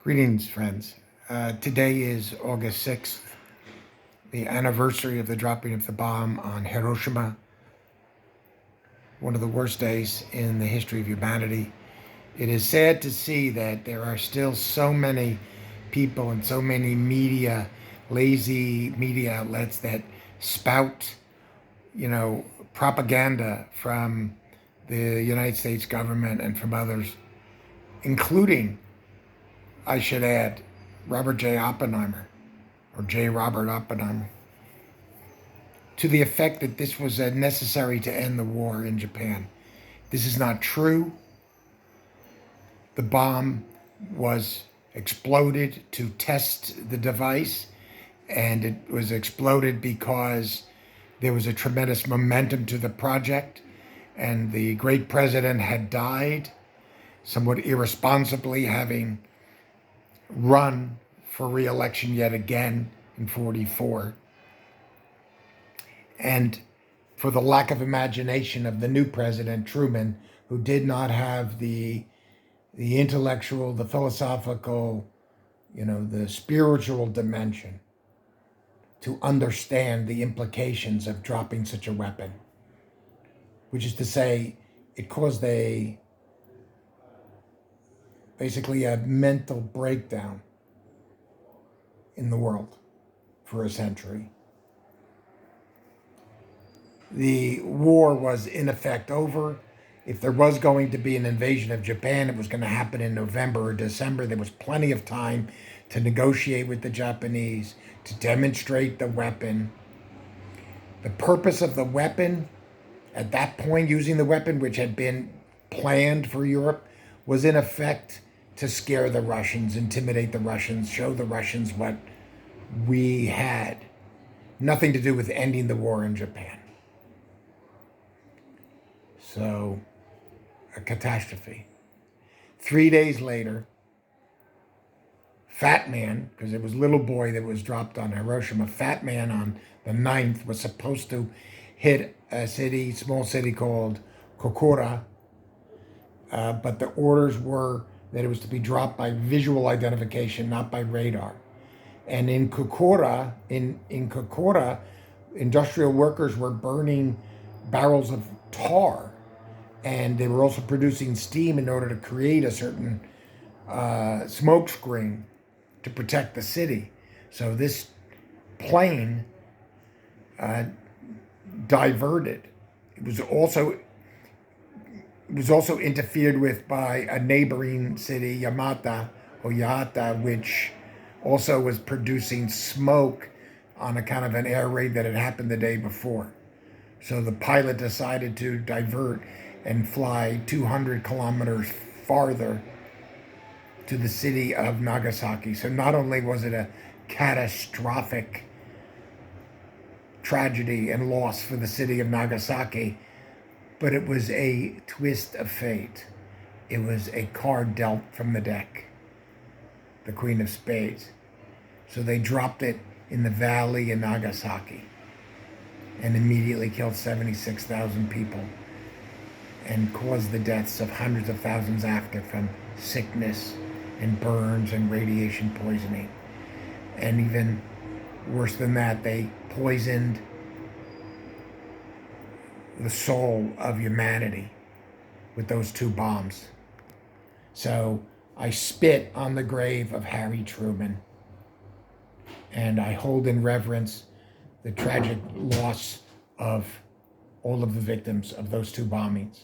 Greetings, friends. Today is August 6th, the anniversary of the dropping of the bomb on Hiroshima, one of the worst days in the history of humanity. It is sad to see that there are still so many people and so many lazy media outlets that spout, propaganda from the United States government and from others, including, I should add, Robert J. Oppenheimer, or J. Robert Oppenheimer, to the effect that this was necessary to end the war in Japan. This is not true. The bomb was exploded to test the device, and it was exploded because there was a tremendous momentum to the project, and the great president had died, somewhat irresponsibly, having run for re-election yet again in 44. And for the lack of imagination of the new president, Truman, who did not have the intellectual, the philosophical, the spiritual dimension to understand the implications of dropping such a weapon, which is to say, it caused basically a mental breakdown in the world for a century. The war was in effect over. If there was going to be an invasion of Japan, it was going to happen in November or December. There was plenty of time to negotiate with the Japanese, to demonstrate the weapon. The purpose of the weapon, at that point, using the weapon, which had been planned for Europe, was in effect to scare the Russians, intimidate the Russians, show the Russians what we had. Nothing to do with ending the war in Japan. So, a catastrophe. 3 days later, Fat Man, because it was Little Boy that was dropped on Hiroshima, Fat Man on the 9th was supposed to hit a small city called Kokura, but the orders were that it was to be dropped by visual identification, not by radar. And in Kokura, industrial workers were burning barrels of tar, and they were also producing steam in order to create a certain smoke screen to protect the city. So this plane diverted. It was also interfered with by a neighboring city, Yamata, which also was producing smoke on account of an air raid that had happened the day before. So the pilot decided to divert and fly 200 kilometers farther to the city of Nagasaki. So not only was it a catastrophic tragedy and loss for the city of Nagasaki, but it was a twist of fate. It was a card dealt from the deck, the Queen of Spades. So they dropped it in the valley in Nagasaki and immediately killed 76,000 people and caused the deaths of hundreds of thousands after from sickness and burns and radiation poisoning. And even worse than that, they poisoned the soul of humanity with those two bombs. So I spit on the grave of Harry Truman, and I hold in reverence the tragic loss of all of the victims of those two bombings.